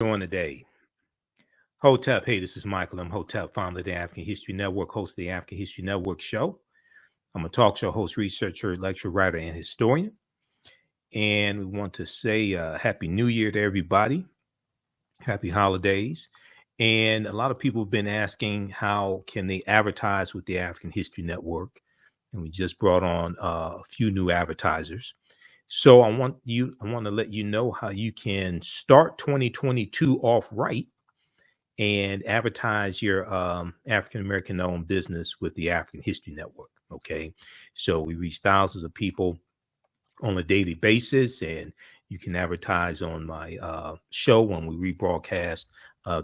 Doing today. Hotep, hey, this is Michael. I'm Hotep, founder of the African History Network, host of the African History Network show. I'm a talk show host, researcher, lecturer, writer, and historian. And we want to say Happy New Year to everybody. Happy holidays. And a lot of people have been asking how can they advertise with the African History Network. And we just brought on a few new advertisers. So I want to let you know how you can start 2022 off right and advertise your African American owned business with the African History Network. Okay. So we reach thousands of people on a daily basis, and you can advertise on my show when we rebroadcast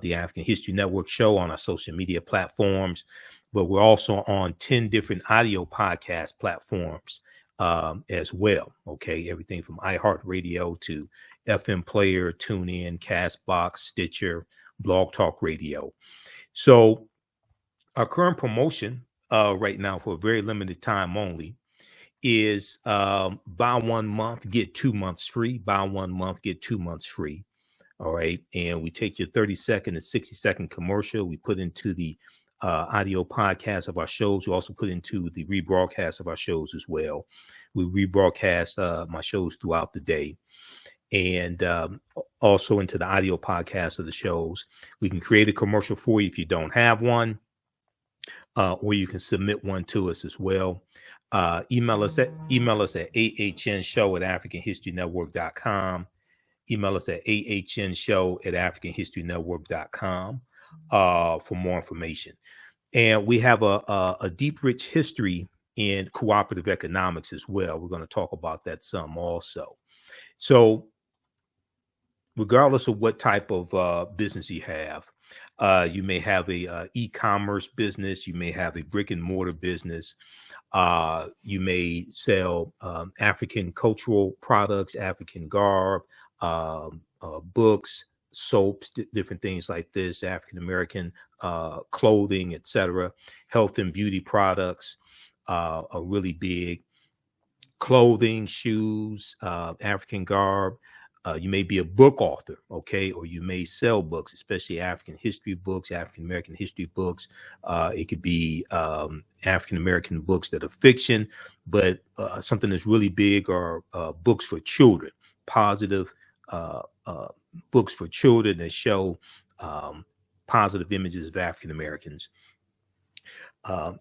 the African History Network show on our social media platforms. But we're also on 10 different audio podcast platforms as well. Okay. Everything from iHeartRadio to FM Player, TuneIn, Castbox, Stitcher, Blog Talk Radio. So our current promotion right now for a very limited time only is buy 1 month, get 2 months free. Buy 1 month, get 2 months free. All right. And we take your 30-second and 60-second commercial. We put into the audio podcast of our shows. We also put into the rebroadcast of our shows as well. We rebroadcast my shows throughout the day. And also into the audio podcast of the shows. We can create a commercial for you if you don't have one, or you can submit one to us as well. Email us at ahnshow@africanhistorynetwork.com. Email us at ahnshow@africanhistorynetwork.com for more information. And we have a deep, rich history in cooperative economics as well. We're going to talk about that some also. So regardless of what type of business you have, you may have a e-commerce business, you may have a brick and mortar business, you may sell African cultural products, African garb, books, soaps, different things like this, African American clothing, etc. Health and beauty products are really big. Clothing, shoes, African garb. You may be a book author, okay, or you may sell books, especially African history books, African American history books. It could be African American books that are fiction, but something that's really big are books for children, positive books for children that show positive images of African Americans.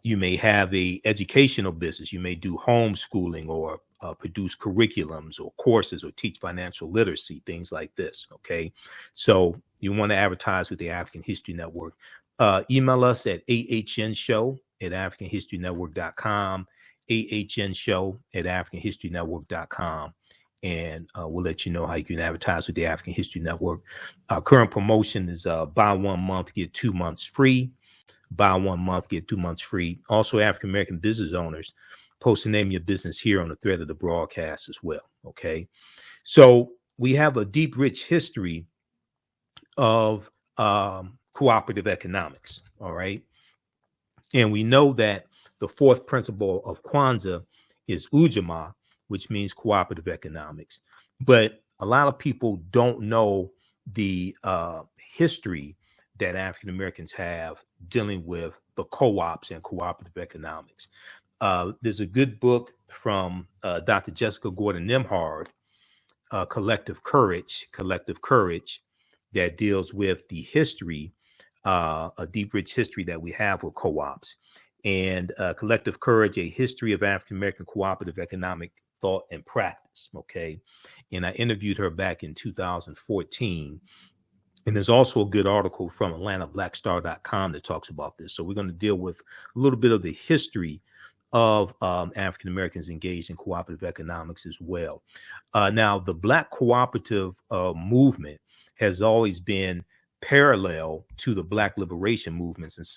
You may have a educational business. You may do homeschooling or produce curriculums or courses or teach financial literacy, things like this. Okay. So you want to advertise with the African History Network. Email us at ahnshow@africanhistorynetwork.com, ahnshow@africanhistorynetwork.com. And we'll let you know how you can advertise with the African History Network. Our current promotion is buy 1 month, get 2 months free. Buy 1 month, get 2 months free. Also, African American business owners, post the name of your business here on the thread of the broadcast as well. Okay. So we have a deep, rich history of cooperative economics. All right. And we know that the fourth principle of Kwanzaa is Ujamaa, which means cooperative economics. But a lot of people don't know the history that African Americans have dealing with the co-ops and cooperative economics. There's a good book from Dr. Jessica Gordon Nimhard, Collective Courage, that deals with the history, a deep, rich history that we have with co-ops. And Collective Courage, a history of African American cooperative economic thought and practice. Okay. And I interviewed her back in 2014. And there's also a good article from AtlantaBlackStar.com that talks about this. So we're going to deal with a little bit of the history of African Americans engaged in cooperative economics as well. Now, the Black cooperative movement has always been parallel to the Black liberation movements and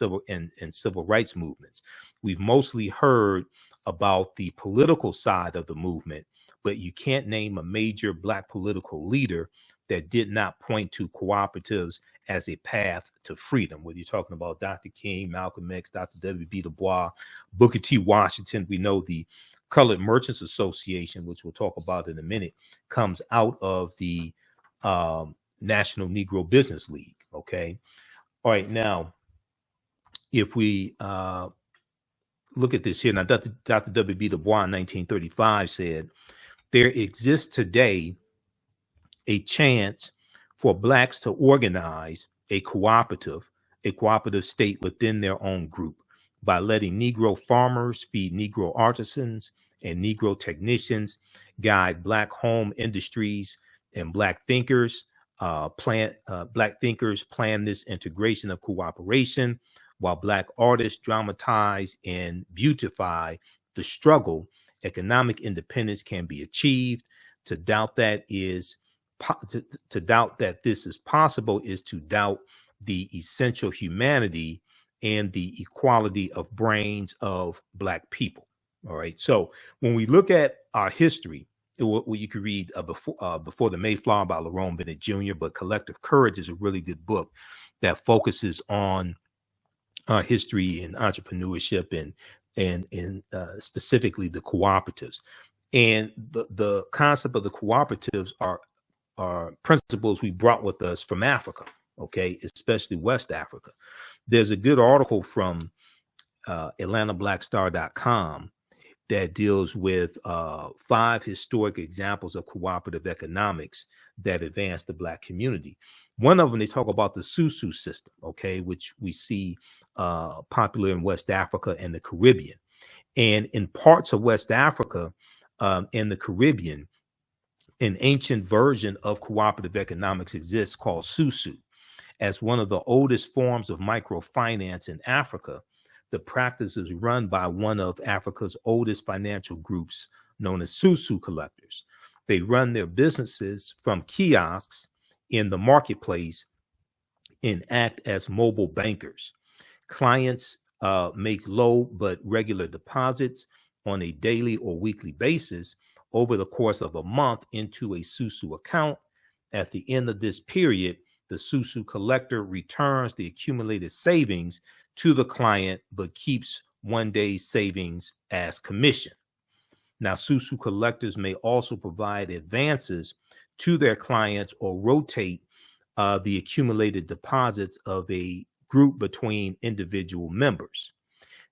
civil rights movements. We've mostly heard about the political side of the movement, but you can't name a major Black political leader that did not point to cooperatives as a path to freedom. Whether you're talking about Dr. King, Malcolm X, Dr. W.B. Du Bois, Booker T. Washington, we know the Colored Merchants Association, which we'll talk about in a minute, comes out of the National Negro Business League. Okay. All right. Now, if we look at this here, now Dr. W.B. Du Bois in 1935 said, there exists today a chance for blacks to organize a cooperative state within their own group by letting Negro farmers feed Negro artisans and Negro technicians, guide black home industries, and black thinkers plan this integration of cooperation, while black artists dramatize and beautify the struggle. Economic independence can be achieved. To doubt that this is possible is to doubt the essential humanity and the equality of brains of black people. All right. So when we look at our history, you could read Before the Mayflower by Lerone Bennett Jr., but Collective Courage is a really good book that focuses on history and entrepreneurship and specifically the cooperatives. And the concept of the cooperatives are principles we brought with us from Africa, okay, especially West Africa. There's a good article from AtlantaBlackStar.com that deals with 5 historic examples of cooperative economics that advance the black community. One of them, they talk about the Susu system, okay, which we see popular in West Africa and the Caribbean. And in parts of West Africa and the Caribbean, an ancient version of cooperative economics exists called Susu. As one of the oldest forms of microfinance in Africa, the practice is run by one of Africa's oldest financial groups, known as Susu collectors. They run their businesses from kiosks in the marketplace and act as mobile bankers. Clients make low but regular deposits on a daily or weekly basis over the course of a month into a Susu account. At the end of this period, the Susu collector returns the accumulated savings to the client, but keeps one day's savings as commission. Now, Susu collectors may also provide advances to their clients or rotate the accumulated deposits of a group between individual members.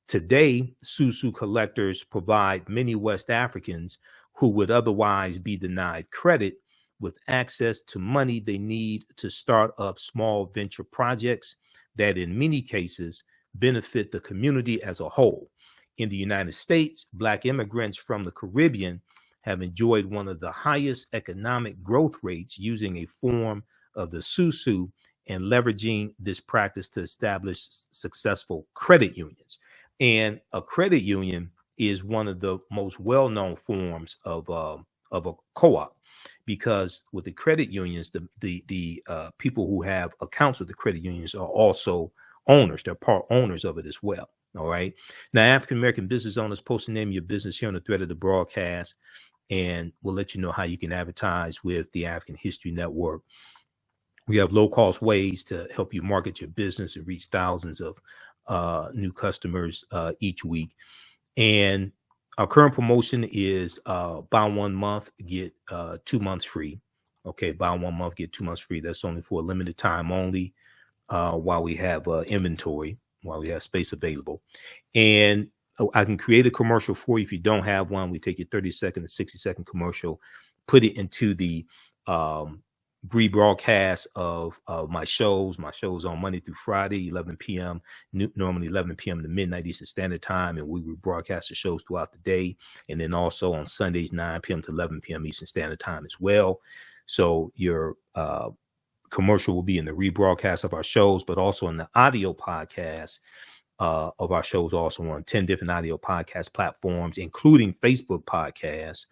Today, Susu collectors provide many West Africans who would otherwise be denied credit with access to money they need to start up small venture projects that in many cases benefit the community as a whole. In the United States, Black immigrants from the Caribbean have enjoyed one of the highest economic growth rates using a form of the Susu and leveraging this practice to establish successful credit unions. And a credit union is one of the most well-known forms of a co-op, because with the credit unions, the people who have accounts with the credit unions are also owners. They're part owners of it as well. All right. Now, African-American business owners, post the name of your business here on the thread of the broadcast, and we'll let you know how you can advertise with the African History Network. We have low-cost ways to help you market your business and reach thousands of new customers each week. And our current promotion is buy 1 month, get 2 months free. Okay, buy 1 month, get 2 months free. That's only for a limited time only while we have inventory, while we have space available. And I can create a commercial for you. If you don't have one, we take your 30-second to 60-second commercial, put it into the rebroadcast of my shows. My shows on Monday through Friday, 11 p.m., normally 11 p.m. to midnight Eastern Standard Time, and we rebroadcast the shows throughout the day. And then also on Sundays, 9 p.m. to 11 p.m. Eastern Standard Time as well. So your commercial will be in the rebroadcast of our shows, but also in the audio podcast of our shows, also on 10 different audio podcast platforms, including Facebook podcasts.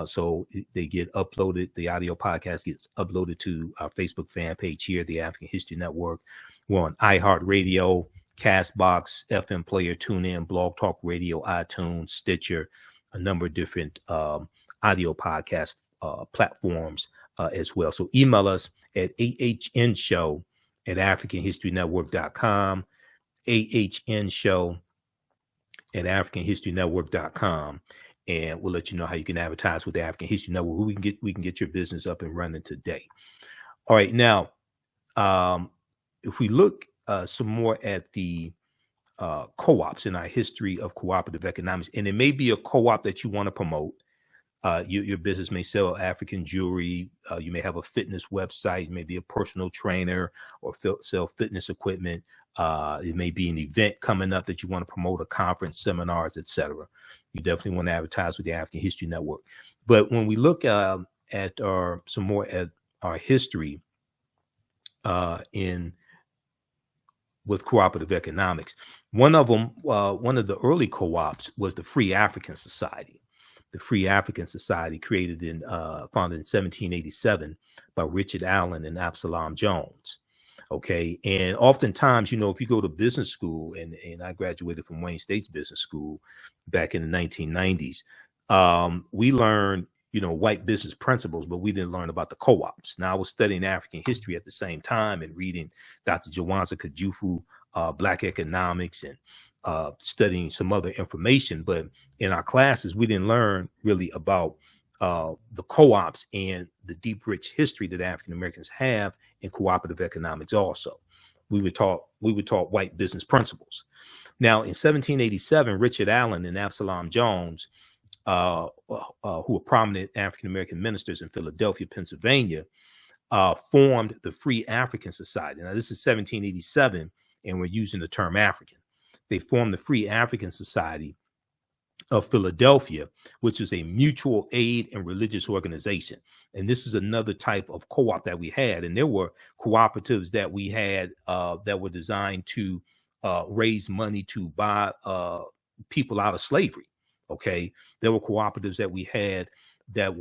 So they get uploaded. The audio podcast gets uploaded to our Facebook fan page here, the African History Network. We're on iHeartRadio, Castbox, FM Player, TuneIn, Blog Talk Radio, iTunes, Stitcher, a number of different audio podcast platforms as well. So email us at ahnshow@africanhistorynetwork.com, ahnshow@africanhistorynetwork.com. And we'll let you know how you can advertise with the African History Network. We can get your business up and running today. All right, now if we look some more at the co-ops in our history of cooperative economics, and it may be a co-op that you want to promote. Your business may sell African jewelry. You may have a fitness website, maybe a personal trainer, or sell fitness equipment. It may be an event coming up that you want to promote, a conference, seminars, etc. You definitely want to advertise with the African History Network. But when we look at some more at our history with cooperative economics, one of the early co-ops was the Free African Society. The Free African Society, founded in 1787 by Richard Allen and Absalom Jones. Okay, and oftentimes, if you go to business school, and I graduated from Wayne State's business school back in the 1990s, we learned, white business principles, but we didn't learn about the co-ops. Now, I was studying African history at the same time and reading Dr. Jawanza Kajufu, Black Economics, and studying some other information. But in our classes, we didn't learn really about the co-ops and the deep, rich history that African Americans have in cooperative economics. Also, we were taught white business principles. Now, in 1787, Richard Allen and Absalom Jones, who were prominent African American ministers in Philadelphia, Pennsylvania, formed the Free African Society. Now, this is 1787, and we're using the term African. They formed the Free African Society of Philadelphia, which is a mutual aid and religious organization. And this is another type of co-op that we had. And there were cooperatives that we had that were designed to raise money to buy people out of slavery. Okay, there were cooperatives that we had that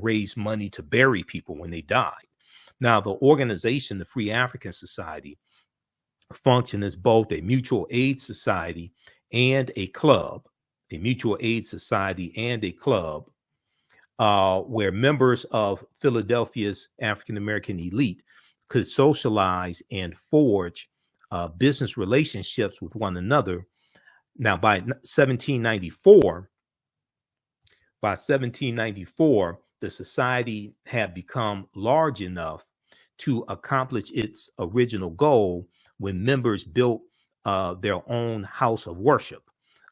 raised money to bury people when they died. Now, the organization, the Free African Society, function as both a mutual aid society and a club, where members of Philadelphia's African American elite could socialize and forge business relationships with one another. Now, by 1794, the society had become large enough to accomplish its original goal when members built their own house of worship.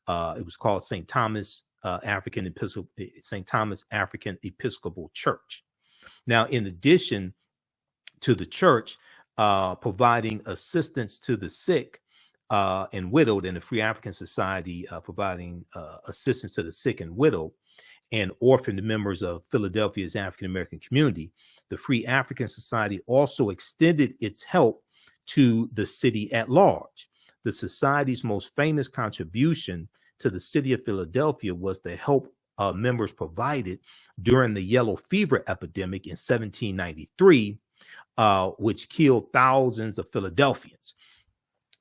It was called St. Thomas African Episcopal Church. Now, in addition to the church providing assistance to the sick and widowed, and the Free African Society providing assistance to the sick and widowed and orphaned members of Philadelphia's African American community, the Free African Society also extended its help to the city at large. The society's most famous contribution to the city of Philadelphia was the help members provided during the yellow fever epidemic in 1793, which killed thousands of Philadelphians.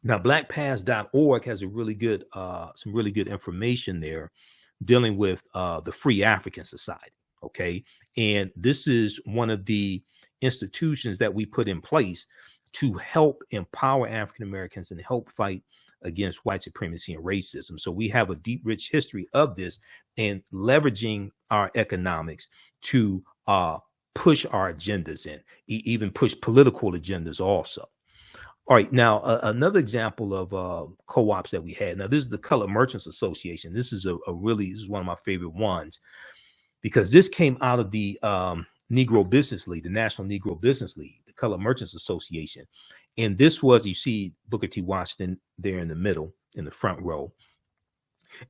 Now, blackpast.org has some really good information there dealing with the Free African Society. Okay, and this is one of the institutions that we put in place to help empower African Americans and help fight against white supremacy and racism. So we have a deep, rich history of this and leveraging our economics to push our agendas and even push political agendas also. All right, now another example of co-ops that we had. Now, this is the Colored Merchants Association. This is this is one of my favorite ones because this came out of the Negro Business League, the National Negro Business League, the Colored Merchants Association. And this was, you see Booker T. Washington there in the middle, in the front row.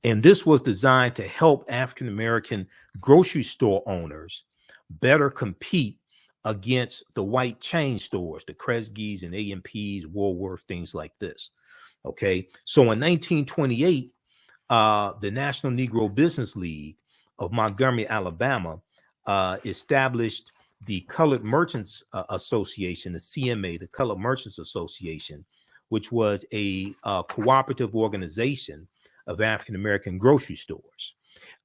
And this was designed to help African American grocery store owners better compete against the white chain stores, the Kresge's and A&P's, Woolworth, things like this. Okay, so in 1928, the National Negro Business League of Montgomery, Alabama, established the Colored Merchants Association, the CMA, the Colored Merchants Association, which was a cooperative organization of African American grocery stores.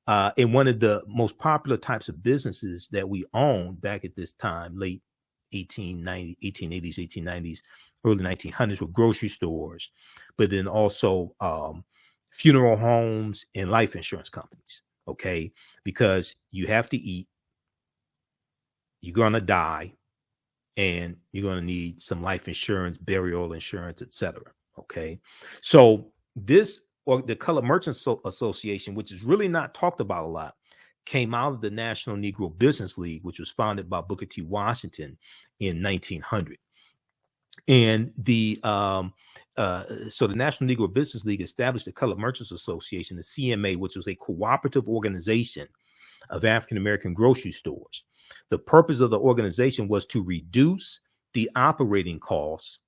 And one of the most popular types of businesses that we owned back at this time, late 1880s, 1890s, early 1900s, were grocery stores, but then also funeral homes and life insurance companies. Okay, because you have to eat, you're gonna die, and you're going to need some life insurance, burial insurance, etc. Okay, so this, or the Colored Merchants Association, which is really not talked about a lot, came out of the National Negro Business League, which was founded by Booker T. Washington in 1900. And so the National Negro Business League established the Colored Merchants Association, the CMA, which was a cooperative organization of African American grocery stores. The purpose of the organization was to reduce the operating costs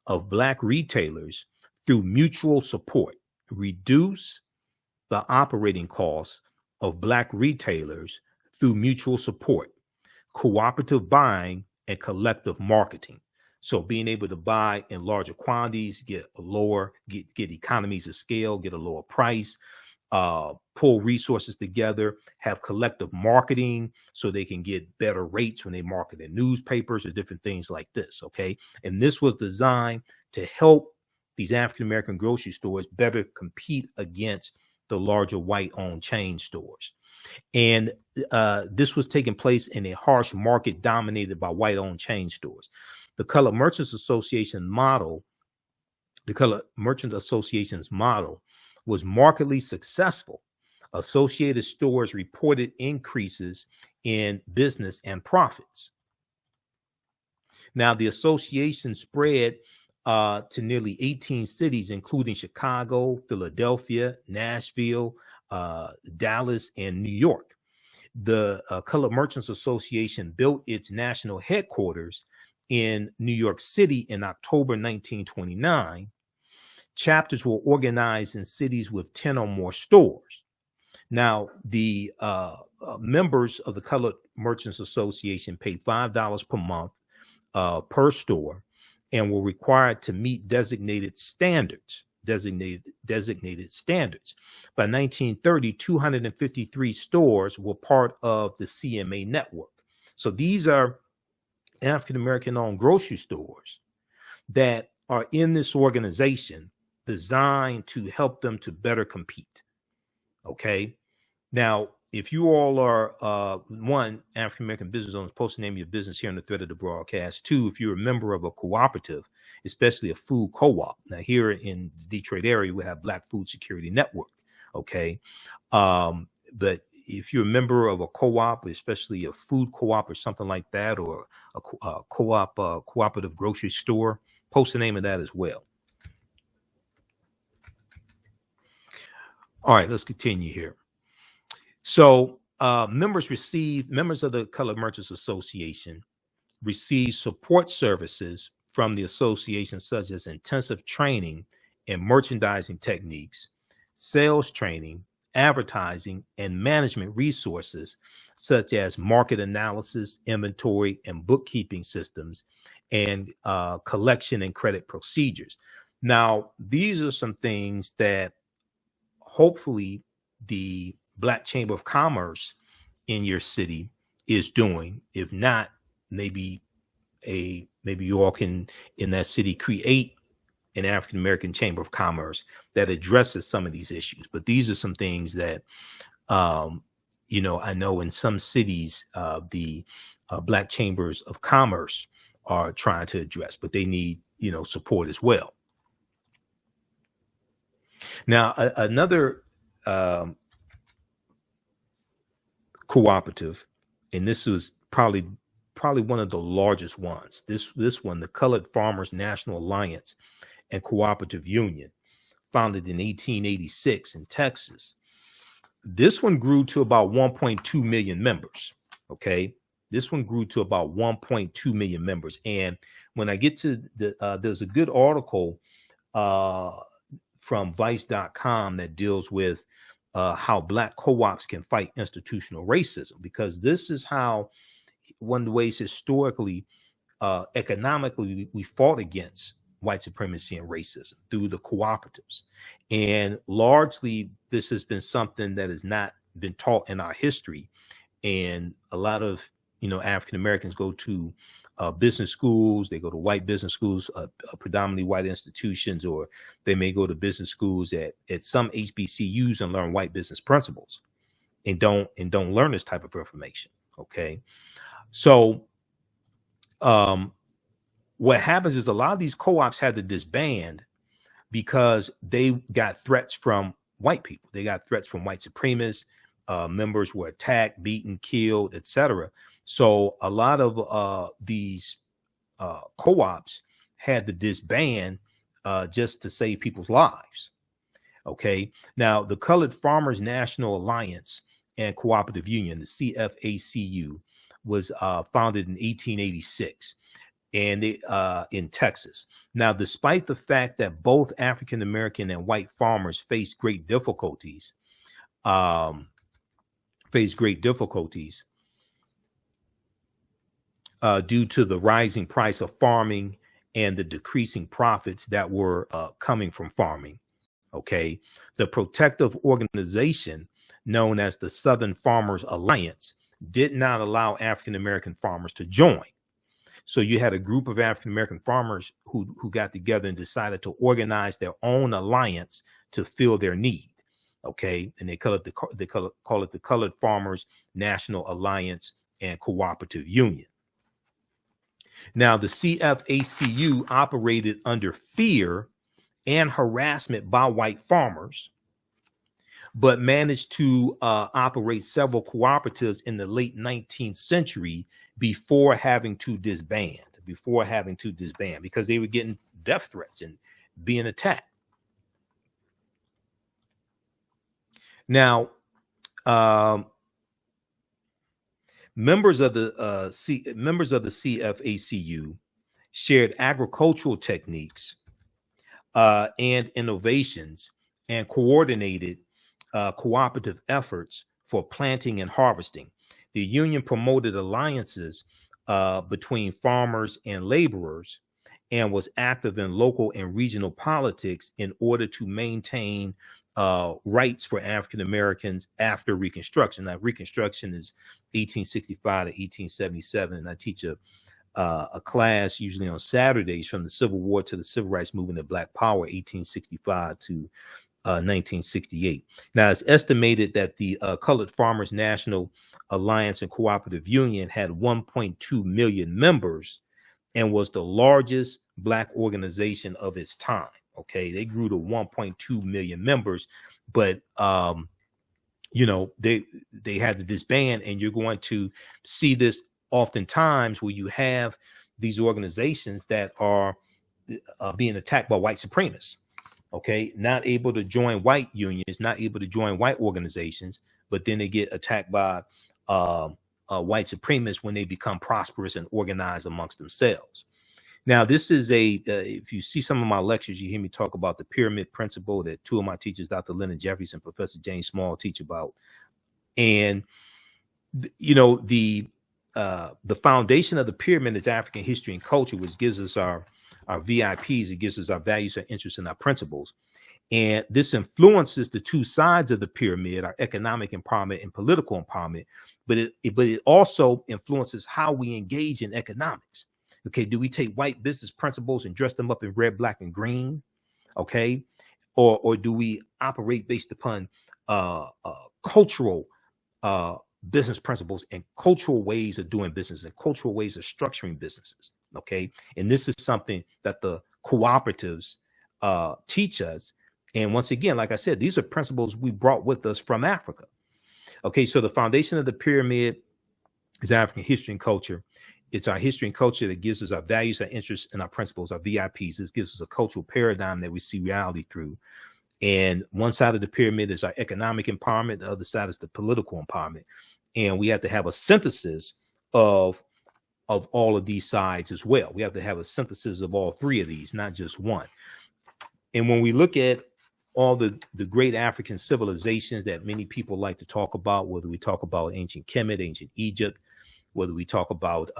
of Black retailers through mutual support. Reduce the operating costs of Black retailers through mutual support, cooperative buying, and collective marketing. So being able to buy in larger quantities, get economies of scale, get a lower price, pull resources together, have collective marketing so they can get better rates when they market in newspapers or different things like this. Okay. And this was designed to help these African-American grocery stores better compete against the larger white-owned chain stores. And this was taking place in a harsh market dominated by white-owned chain stores. The Colored Merchants Association model, the Colored Merchant Association's model, was markedly successful. Associated stores reported increases in business and profits. Now, the association spread to nearly 18 cities, including Chicago, Philadelphia, Nashville, Dallas, and New York. The Colored Merchants Association built its national headquarters in New York City in October 1929. Chapters were organized in cities with 10 or more stores. Now, the members of the Colored Merchants Association paid $5 per month per store and were required to meet designated standards. By 1930, 253 stores were part of the CMA network. So these are African-American owned grocery stores that are in this organization designed to help them to better compete. Okay. Now, if you all are, one, African-American business owners, post the name of your business here on the thread of the broadcast. Two, if you're a member of a cooperative, especially a food co-op. Now, here in the Detroit area, we have Black Food Security Network. Okay. But if you're a member of a co-op, especially a food co-op or something like that, or a co-op, cooperative grocery store, post the name of that as well. All right, let's continue here. So members of the Colored Merchants Association receive support services from the association, such as intensive training in merchandising techniques, sales training, advertising, and management resources, such as market analysis, inventory, and bookkeeping systems, and collection and credit procedures. Now, these are some things that hopefully the Black Chamber of Commerce in your city is doing. If not, maybe you all can in that city create an African American Chamber of Commerce that addresses some of these issues. But these are some things that I know in some cities the Black Chambers of Commerce are trying to address, but they need support as well. Now, another cooperative, and this was probably one of the largest ones. This one, the Colored Farmers National Alliance and Cooperative Union, founded in 1886 in Texas. This one grew to about 1.2 million members. Okay, this one grew to about 1.2 million members. And when I get to there's a good article from Vice.com that deals with how Black co-ops can fight institutional racism, because this is how one of the ways historically, economically, we fought against white supremacy and racism through the cooperatives. And largely, this has been something that has not been taught in our history. And a lot of, African Americans go to business schools, they go to white business schools, predominantly white institutions, or they may go to business schools at some HBCUs and learn white business principles and don't learn this type of information. Okay. So what happens is a lot of these co-ops had to disband because they got threats from white people. They got threats from white supremacists. Members were attacked, beaten, killed, etc. So a lot of these co-ops had to disband just to save people's lives. Okay. Now, the Colored Farmers National Alliance and Cooperative Union, the CFACU, was founded in 1886. And in Texas. Now, despite the fact that both African American and white farmers faced great difficulties, due to the rising price of farming and the decreasing profits that were coming from farming. Okay, the protective organization known as the Southern Farmers Alliance did not allow African American farmers to join. So you had a group of African American farmers who got together and decided to organize their own alliance to fill their need. Okay, and they call it the Colored Farmers National Alliance and Cooperative Union. Now, the CFACU operated under fear and harassment by white farmers, but managed to operate several cooperatives in the late 19th century before having to disband, because they were getting death threats and being attacked. Now, members of the CFACU shared agricultural techniques and innovations and coordinated cooperative efforts for planting and harvesting. The union promoted alliances between farmers and laborers and was active in local and regional politics in order to maintain rights for African Americans after Reconstruction. Now, Reconstruction is 1865 to 1877, and I teach a class usually on Saturdays from the Civil War to the Civil Rights Movement of Black Power, 1865 to 1968. Now, it's estimated that the Colored Farmers National Alliance and Cooperative Union had 1.2 million members and was the largest Black organization of its time. Okay, they grew to 1.2 million members, but you know, they had to disband, and you're going to see this oftentimes where you have these organizations that are being attacked by white supremacists. Okay, not able to join white unions, not able to join white organizations, but then they get attacked by white supremacists when they become prosperous and organized amongst themselves. Now, this is if you see some of my lectures, you hear me talk about the pyramid principle that two of my teachers, Dr. Leonard Jeffries and Professor James Small, teach about. And, you know, the foundation of the pyramid is African history and culture, which gives us our VIPs. It gives us our values, our interests, and our principles. And this influences the two sides of the pyramid, our economic empowerment and political empowerment, but it also influences how we engage in economics. Okay, do we take white business principles and dress them up in red, black, and green? Okay, or do we operate based upon cultural business principles and cultural ways of doing business and cultural ways of structuring businesses? Okay, and this is something that the cooperatives teach us. And once again, like I said, these are principles we brought with us from Africa. Okay, so the foundation of the pyramid is African history and culture. It's our history and culture that gives us our values, our interests, and our principles, our VIPs. This gives us a cultural paradigm that we see reality through. And one side of the pyramid is our economic empowerment. The other side is the political empowerment. And we have to have a synthesis of all of these sides as well. We have to have a synthesis of all three of these, not just one. And when we look at all the great African civilizations that many people like to talk about, whether we talk about ancient Kemet, ancient Egypt, whether we talk about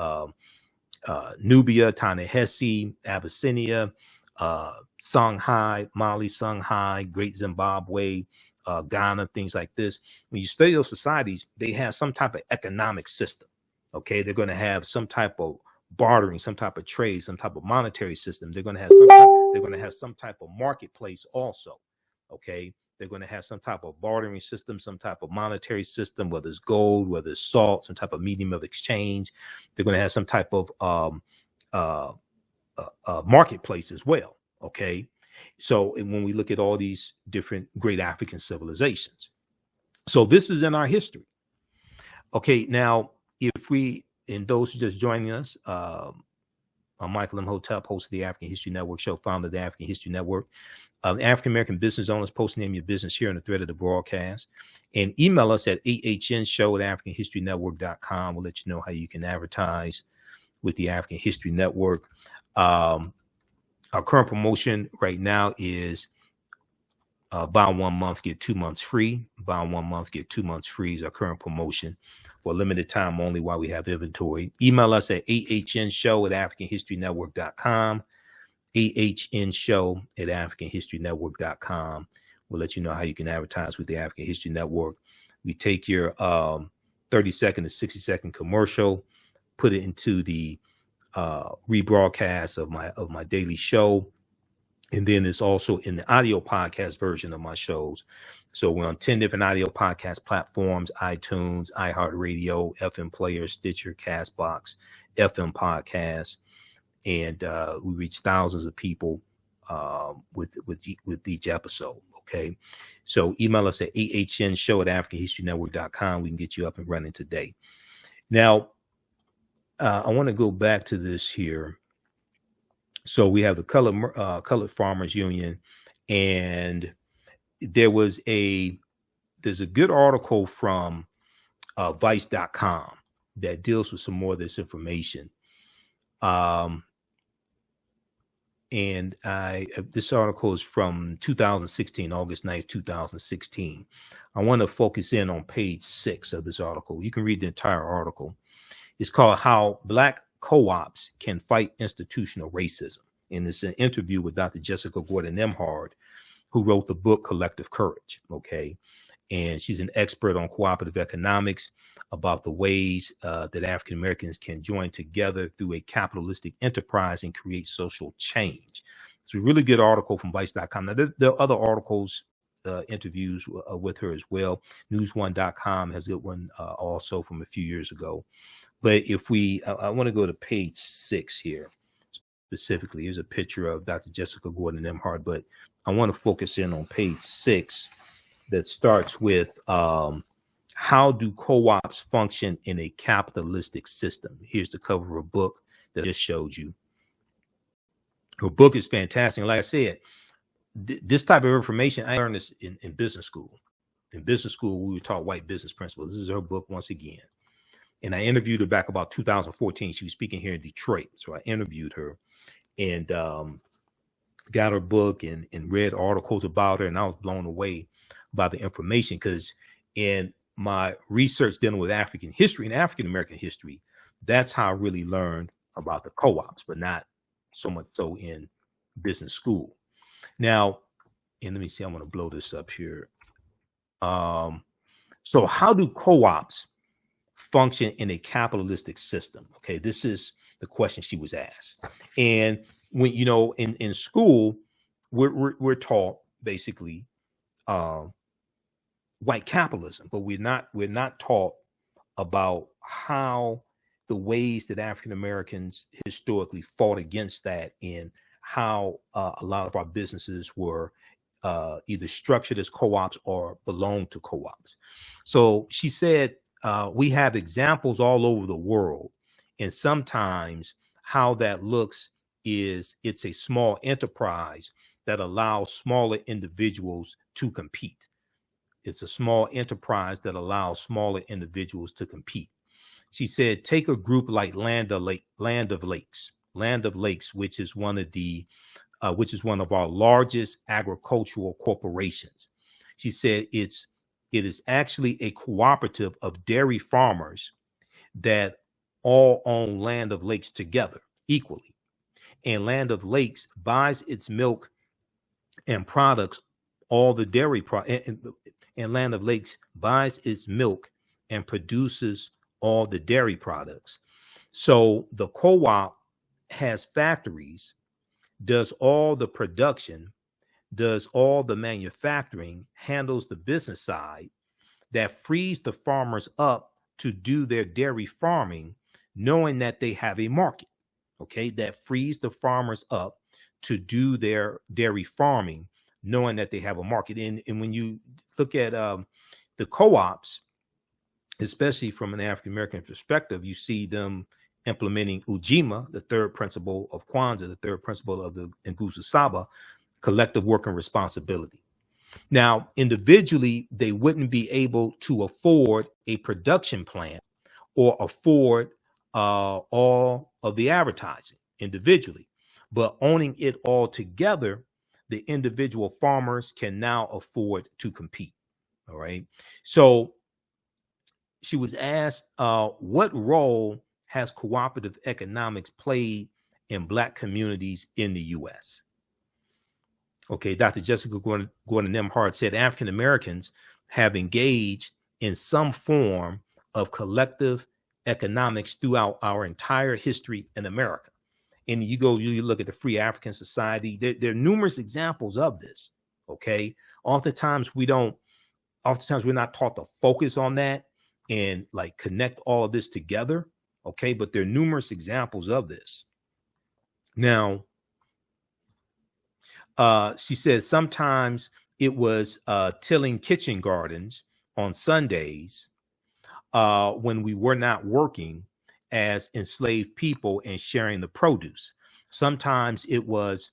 Nubia, Ta-Nehisi, Abyssinia, Songhai, Mali, Songhai, Great Zimbabwe, Ghana, things like this. When you study those societies, they have some type of economic system. Okay, they're going to have some type of bartering, some type of trade, some type of monetary system. They're going to have some type of marketplace also. Okay, they're going to have some type of bartering system, some type of monetary system, whether it's gold, whether it's salt, some type of medium of exchange. They're going to have some type of marketplace as well. Okay. So when we look at all these different great African civilizations, so this is in our history. Okay. Now, if we, and those who just joining us, I'm Michael Imhotep, host of the African History Network show, founder of the African History Network. African American business owners, post name your business here in the thread of the broadcast, and email us at ahnshow@africanhistorynetwork.com. We'll let you know how you can advertise with the African History Network. Our current promotion right now is buy 1 month, get 2 months free. Buy 1 month, get 2 months free is our current promotion for limited time only while we have inventory. Email us at ahnshow@africanhistorynetwork.com. ahnshow@africanhistorynetwork.com. We'll let you know how you can advertise with the African History Network. We take your 30-second to 60-second commercial, put it into the rebroadcast of my daily show. And then it's also in the audio podcast version of my shows. So we're on 10 different audio podcast platforms: iTunes, iHeartRadio, FM Player, Stitcher, Castbox, FM Podcasts. And we reach thousands of people with each episode. Okay. So email us at ahnshow@africanhistorynetwork.com. We can get you up and running today. Now, I want to go back to this here. So we have the Colored Farmers Union, and there's a good article from Vice.com that deals with some more of this information. And this article is from 2016, August 9th, 2016. I want to focus in on page 6 of this article. You can read the entire article. It's called How Black Co-ops Can Fight Institutional Racism. And it's an interview with Dr. Jessica Gordon-Nembhard, who wrote the book Collective Courage. Okay. And she's an expert on cooperative economics, about the ways that African Americans can join together through a capitalistic enterprise and create social change. It's a really good article from Vice.com. Now, there are other articles, interviews with her as well. News1.com has a good one also from a few years ago. But if I want to go to page 6 here specifically. Here's a picture of Dr. Jessica Gordon-Nembhard, but I want to focus in on page 6 that starts with how do co-ops function in a capitalistic system? Here's the cover of a book that I just showed you. Her book is fantastic. Like I said, this type of information, I learned this in business school. In business school, we were taught white business principles. This is her book once again. And I interviewed her back about 2014. She was speaking here in Detroit. So I interviewed her and got her book and read articles about her. And I was blown away by the information, because in my research dealing with African history and African American history, that's how I really learned about the co-ops, but not so much so in business school. Now, and let me see, I'm going to blow this up here. So how do co-ops function in a capitalistic system? Okay, this is the question she was asked. And when, you know, in school, we're taught basically white capitalism, but we're not taught about how the ways that African Americans historically fought against that, and how a lot of our businesses were either structured as co-ops or belonged to co-ops. So she said, we have examples all over the world, and sometimes how that looks is it's a small enterprise that allows smaller individuals to compete. It's a small enterprise that allows smaller individuals to compete. She said, take a group like Land of Lakes, which is one of our largest agricultural corporations. She said it is actually a cooperative of dairy farmers that all own Land of Lakes together equally. And Land of Lakes buys its milk and products, all the dairy and Land of Lakes buys its milk and produces all the dairy products. So the co-op has factories, does all the production, does all the manufacturing, handles the business side, that frees the farmers up to do their dairy farming, knowing that they have a market. okay, that frees the farmers up to do their dairy farming, knowing that they have a market. And when you look at the co-ops, especially from an African American perspective, you see them implementing Ujima, the third principle of Kwanzaa, the third principle of the Nguzo Saba, collective working responsibility. Now, individually, they wouldn't be able to afford a production plant or afford all of the advertising individually, but owning it all together, the individual farmers can now afford to compete. All right. So she was asked, what role has cooperative economics played in Black communities in the U.S.? Okay, Dr. Jessica Gordon Nemhard said African Americans have engaged in some form of collective economics throughout our entire history in America. And you look at the Free African Society, there are numerous examples of this. Okay, oftentimes we're not taught to focus on that and like connect all of this together. Okay, but there are numerous examples of this. Now, she says sometimes it was tilling kitchen gardens on Sundays when we were not working as enslaved people and sharing the produce. Sometimes it was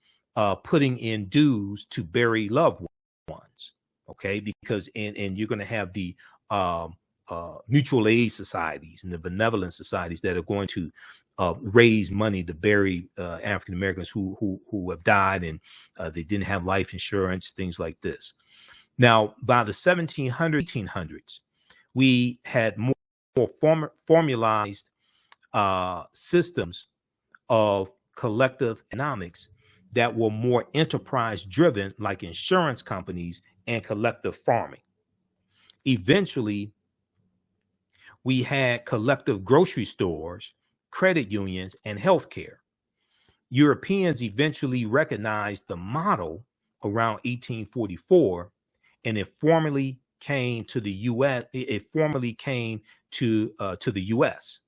putting in dues to bury loved ones. Okay, because and you're going to have the mutual aid societies and the benevolent societies that are going to raise money to bury African Americans who have died and they didn't have life insurance, things like this. Now, by the 1700s, 1800s, we had more formalized systems of collective economics that were more enterprise driven, like insurance companies and collective farming. Eventually, we had collective grocery stores, credit unions, and healthcare. Europeans eventually recognized the model around 1844, and it formally came to the U.S. It formally came to the U.S.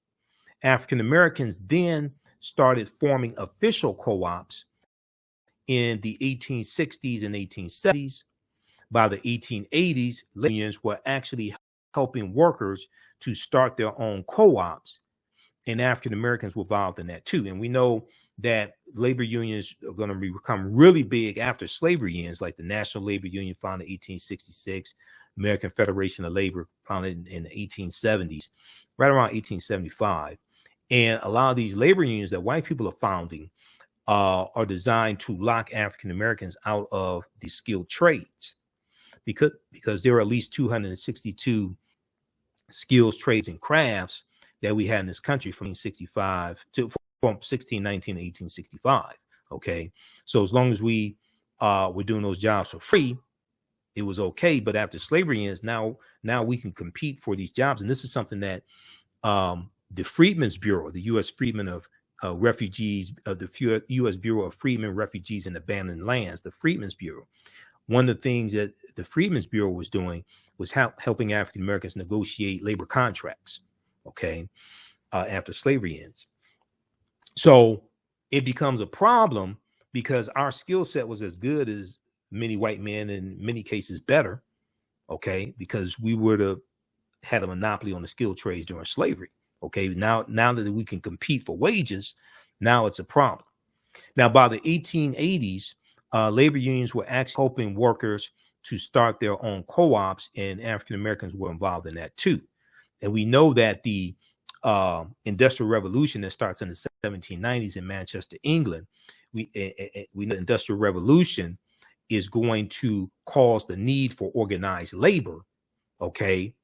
African Americans then started forming official co-ops in the 1860s and 1870s. By the 1880s, labor unions were actually helping workers to start their own co-ops, and African Americans were involved in that too. And we know that labor unions are going to become really big after slavery ends, like the National Labor Union founded in 1866, American Federation of Labor founded in the 1870s, right around 1875. And a lot of these labor unions that white people are founding are designed to lock African Americans out of the skilled trades, because there are at least 262 skills, trades, and crafts that we had in this country from 1619 to 1865. Okay, so as long as we were doing those jobs for free, it was okay. But after slavery ends, now we can compete for these jobs, and this is something that the Freedmen's Bureau, the U.S. Freedmen of Refugees, the U.S. Bureau of Freedmen, Refugees, and Abandoned Lands, the Freedmen's Bureau. One of the things that the Freedmen's Bureau was doing was helping African Americans negotiate labor contracts, okay, after slavery ends. So it becomes a problem because our skill set was as good as many white men, in many cases better, okay, because we would have had a monopoly on the skilled trades during slavery. Okay, now that we can compete for wages, now it's a problem. Now, by the 1880s, labor unions were actually helping workers to start their own co-ops, and African Americans were involved in that too. And we know that the Industrial Revolution that starts in the 1790s in Manchester, England, we know the Industrial Revolution is going to cause the need for organized labor. Okay,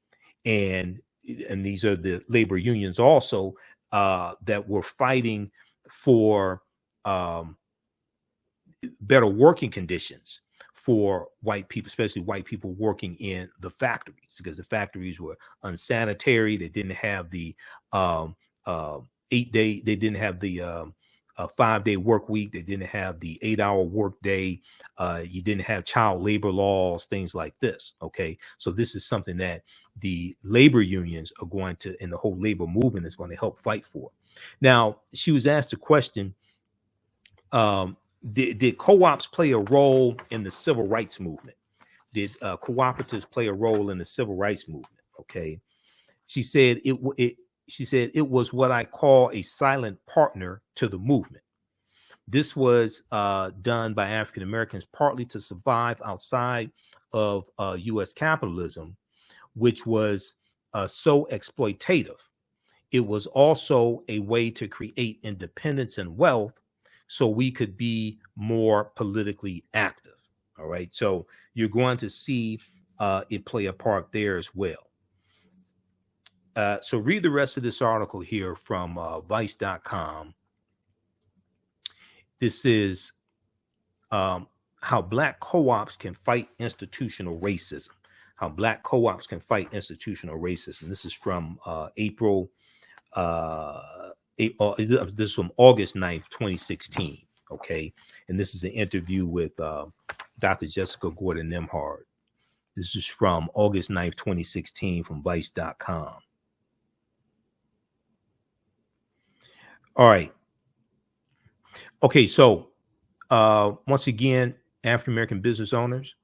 and these are the labor unions also that were fighting for better working conditions for white people, especially white people working in the factories, because the factories were unsanitary. They didn't have the 8-day, they didn't have the 5-day work week. They didn't have the 8-hour work day. You didn't have child labor laws, things like this. Okay, so this is something that the labor unions are going to, and the whole labor movement is going to help fight for. Now, she was asked a question, did co-ops play a role in the civil rights movement? Did cooperatives play a role in the civil rights movement? Okay. She said it was what I call a silent partner to the movement. This was done by African Americans partly to survive outside of U.S. capitalism, which was so exploitative. It was also a way to create independence and wealth so we could be more politically active. All right. So you're going to see it play a part there as well. So read the rest of this article here from vice.com. This is how Black co-ops can fight institutional racism. How Black co-ops can fight institutional racism. This is from April. This is from August 9th, 2016. Okay. And this is an interview with Dr. Jessica Gordon Nimhard. This is from August 9th, 2016 from vice.com. All right. Okay. So once again, African-American business owners,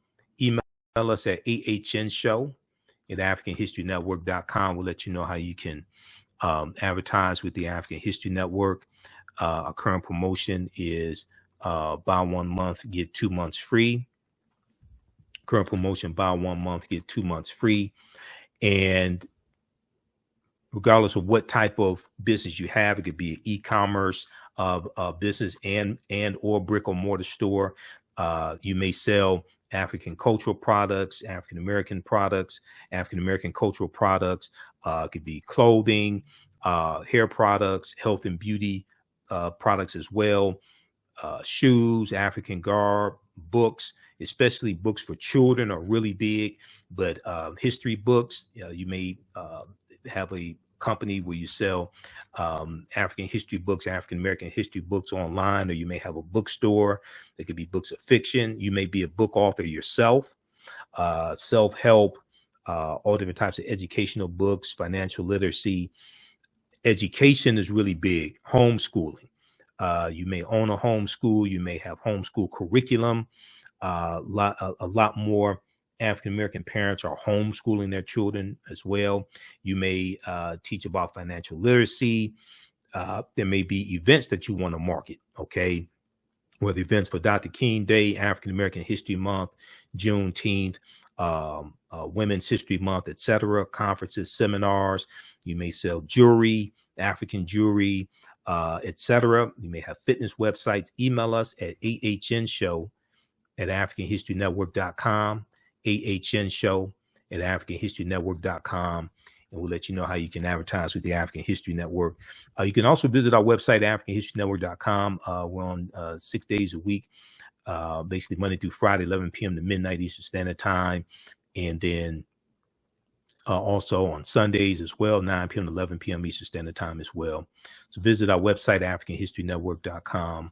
email us at ahnshow@africanhistorynetwork.com. We'll let you know how you can advertise with the African History Network. Our current promotion is buy 1 month, get 2 months free. Current promotion, buy 1 month, get 2 months free. And regardless of what type of business you have, it could be an e-commerce business and or brick or mortar store. You may sell African cultural products, African American products, African American cultural products. It could be clothing, hair products, health and beauty products as well, shoes, African garb, books, especially books for children are really big, but history books, you may have a company where you sell African history books, African American history books online, or you may have a bookstore. There could be books of fiction. You may be a book author yourself, self-help, all different types of educational books, financial literacy. Education is really big. Homeschooling. You may own a homeschool. You may have homeschool curriculum. A lot more African-American parents are homeschooling their children as well. You may teach about financial literacy. There may be events that you want to market, okay? Whether events for Dr. King Day, African-American History Month, Juneteenth, Women's History Month, etc., conferences, seminars. You may sell jewelry, African jewelry, etc. You may have fitness websites. Email us at ahnshow@africanhistorynetwork.com. ahnshow@africanhistorynetwork.com, and we'll let you know how you can advertise with the African History Network. You can also visit our website, africanhistorynetwork.com. We're on 6 days a week, basically Monday through Friday, 11 p.m. to midnight Eastern Standard Time, and then also on Sundays as well, 9 p.m. to 11 p.m. Eastern Standard Time as well. So visit our website, africanhistorynetwork.com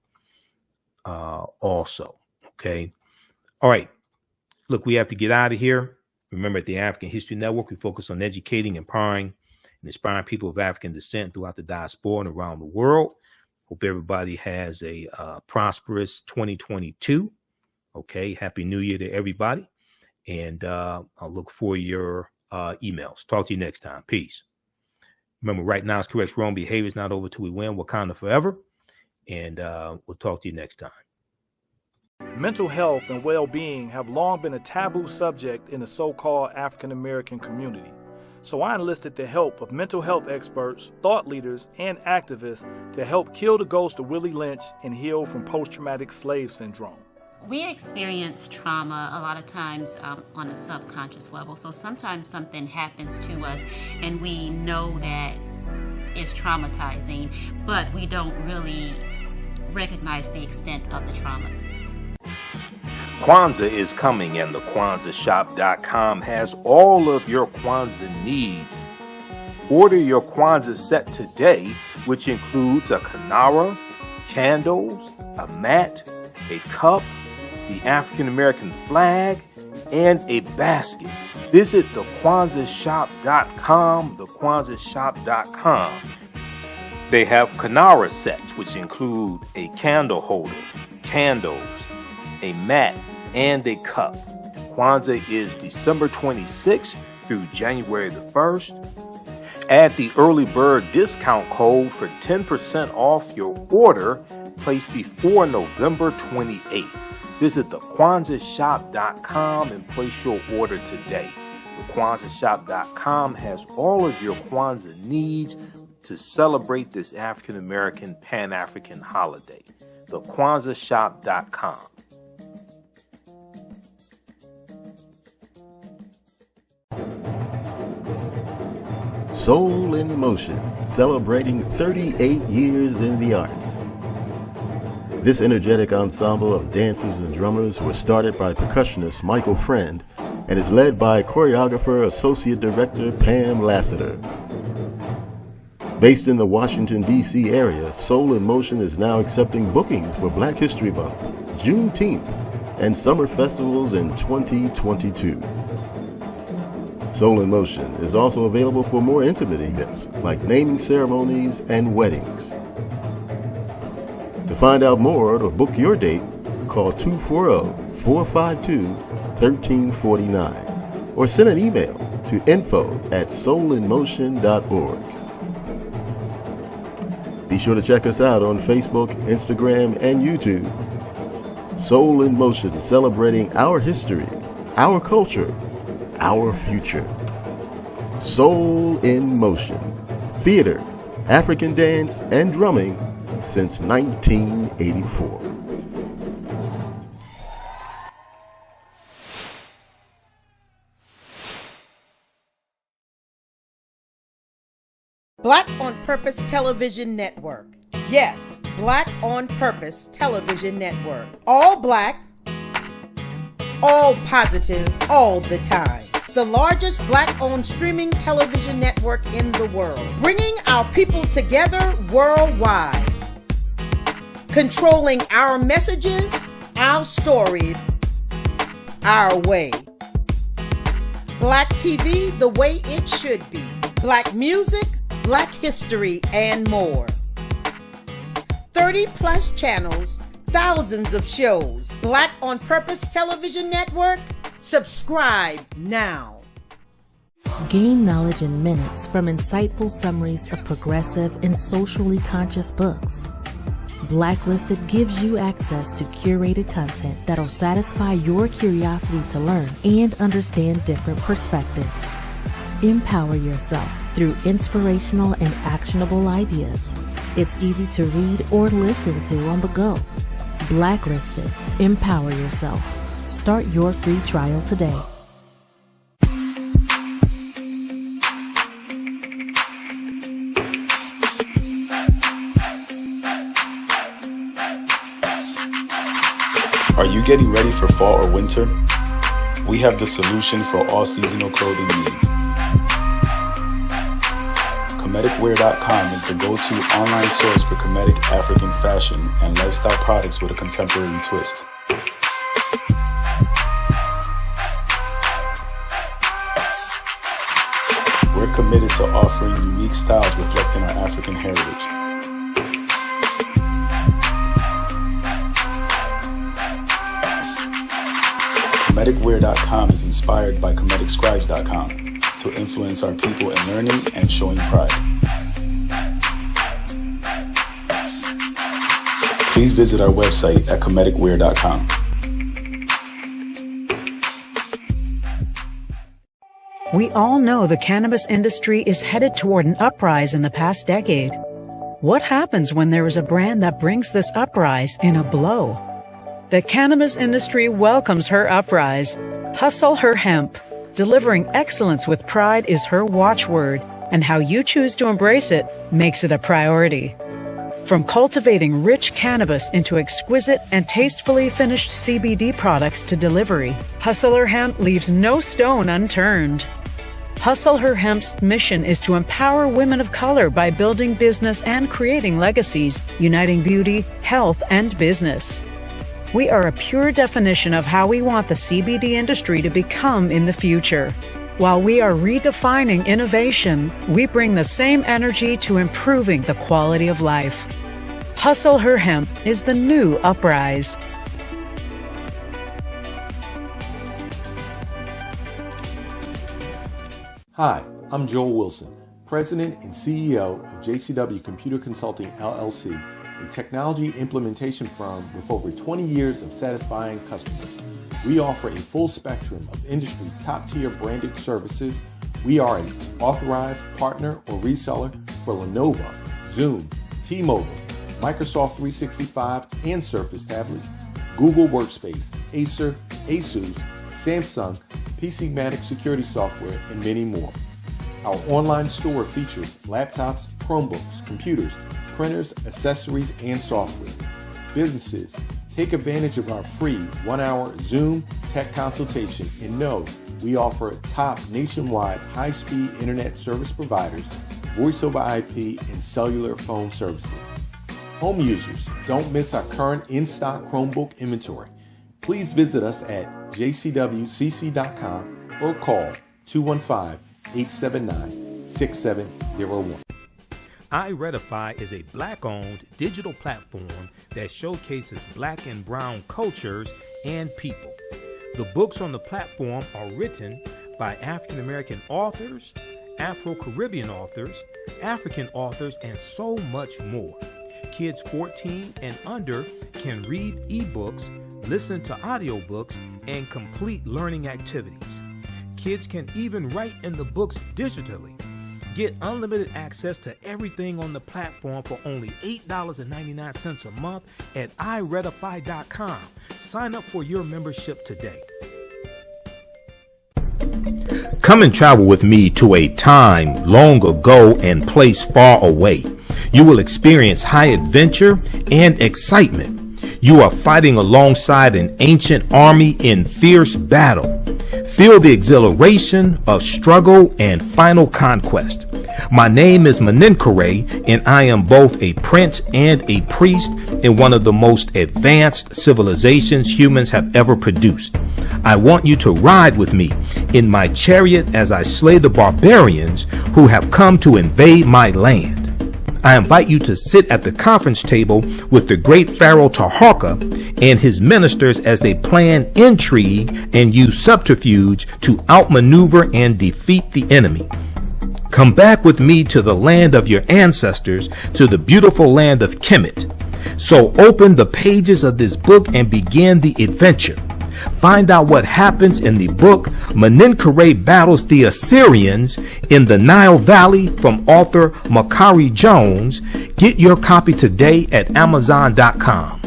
also. Okay. All right. Look, we have to get out of here. Remember, at the African History Network, we focus on educating, empowering, and inspiring people of African descent throughout the diaspora and around the world. Hope everybody has a prosperous 2022. Okay. Happy New Year to everybody. And I'll look for your emails. Talk to you next time. Peace. Remember, right now is correct. Wrong behavior is not over till we win. Wakanda forever. And we'll talk to you next time. Mental health and well-being have long been a taboo subject in the so-called African American community. So I enlisted the help of mental health experts, thought leaders, and activists to help kill the ghost of Willie Lynch and heal from post-traumatic slave syndrome. We experience trauma a lot of times on a subconscious level. So sometimes something happens to us and we know that it's traumatizing, but we don't really recognize the extent of the trauma. Kwanzaa is coming, and the KwanzaaShop.com has all of your Kwanzaa needs. Order your Kwanzaa set today, which includes a kinara, candles, a mat, a cup, the African American flag, and a basket. Visit the KwanzaaShop.com, the KwanzaaShop.com. They have Kanara sets, which include a candle holder, candles, a mat, and a cup. Kwanzaa is December 26th through January the 1st. Add the early bird discount code for 10% off your order placed before November 28th. Visit thekwanzaashop.com and place your order today. Thekwanzaashop.com has all of your Kwanzaa needs to celebrate this African American Pan-African holiday. Thekwanzaashop.com. Soul in Motion, celebrating 38 years in the arts. This energetic ensemble of dancers and drummers was started by percussionist Michael Friend and is led by choreographer Associate Director Pam Lassiter. Based in the Washington, D.C. area, Soul in Motion is now accepting bookings for Black History Month, Juneteenth, and summer festivals in 2022. Soul in Motion is also available for more intimate events like naming ceremonies and weddings. To find out more or to book your date, call 240-452-1349 or send an email to info@soulinmotion.org. Be sure to check us out on Facebook, Instagram, and YouTube. Soul in Motion, celebrating our history, our culture, our future. Soul in Motion. Theater, African dance, and drumming since 1984. Black on Purpose Television Network. Yes, Black on Purpose Television Network. All black, all positive, all the time. The largest Black-owned streaming television network in the world. Bringing our people together worldwide. Controlling our messages, our stories, our way. Black TV the way it should be. Black music, Black history, and more. 30 plus channels, thousands of shows. Black on Purpose Television Network. Subscribe now. Gain knowledge in minutes from insightful summaries of progressive and socially conscious books. Blacklisted gives you access to curated content that'll satisfy your curiosity to learn and understand different perspectives. Empower yourself through inspirational and actionable ideas. It's easy to read or listen to on the go. Blacklisted. Empower yourself. Start your free trial today. Are you getting ready for fall or winter? We have the solution for all seasonal clothing needs. Comedicwear.com is the go-to online source for Comedic African fashion and lifestyle products with a contemporary twist. We're committed to offering unique styles reflecting our African heritage. Comedicwear.com is inspired by ComedicScribes.com to influence our people in learning and showing pride. Please visit our website at comedicwear.com. We all know the cannabis industry is headed toward an uprise in the past decade. What happens when there is a brand that brings this uprise in a blow? The cannabis industry welcomes her uprise. Hustle her hemp. Delivering excellence with pride is her watchword, and how you choose to embrace it makes it a priority. From cultivating rich cannabis into exquisite and tastefully finished CBD products to delivery, Hustle Her Hemp leaves no stone unturned. Hustle Her Hemp's mission is to empower women of color by building business and creating legacies, uniting beauty, health, and business. We are a pure definition of how we want the CBD industry to become in the future. While we are redefining innovation, we bring the same energy to improving the quality of life. Hustle Her Hemp is the new Uprise. Hi, I'm Joel Wilson, President and CEO of JCW Computer Consulting LLC, a technology implementation firm with over 20 years of satisfying customers. We offer a full spectrum of industry top-tier branded services. We are an authorized partner or reseller for Lenovo, Zoom, T-Mobile, Microsoft 365 and Surface tablets, Google Workspace, Acer, Asus, Samsung, PCmatic security software, and many more. Our online store features laptops, Chromebooks, computers, printers, accessories, and software. Businesses, take advantage of our free 1-hour Zoom tech consultation and know we offer top nationwide high-speed internet service providers, voice over IP, and cellular phone services. Home users, don't miss our current in-stock Chromebook inventory. Please visit us at jcwcc.com or call 215-879-6701. iRedify is a Black-owned digital platform that showcases Black and Brown cultures and people. The books on the platform are written by African American authors, Afro-Caribbean authors, African authors, and so much more. Kids 14 and under can read ebooks, listen to audiobooks, and complete learning activities. Kids can even write in the books digitally. Get unlimited access to everything on the platform for only $8.99 a month at iRedify.com. Sign up for your membership today. Come and travel with me to a time long ago and place far away. You will experience high adventure and excitement. You are fighting alongside an ancient army in fierce battle. Feel the exhilaration of struggle and final conquest. My name is Meninkere, and I am both a prince and a priest in one of the most advanced civilizations humans have ever produced. I want you to ride with me in my chariot as I slay the barbarians who have come to invade my land. I invite you to sit at the conference table with the great Pharaoh Taharka and his ministers as they plan intrigue and use subterfuge to outmaneuver and defeat the enemy. Come back with me to the land of your ancestors, to the beautiful land of Kemet. So open the pages of this book and begin the adventure. Find out what happens in the book Meninkere Battles the Assyrians in the Nile Valley from author Makari Jones. Get your copy today at Amazon.com.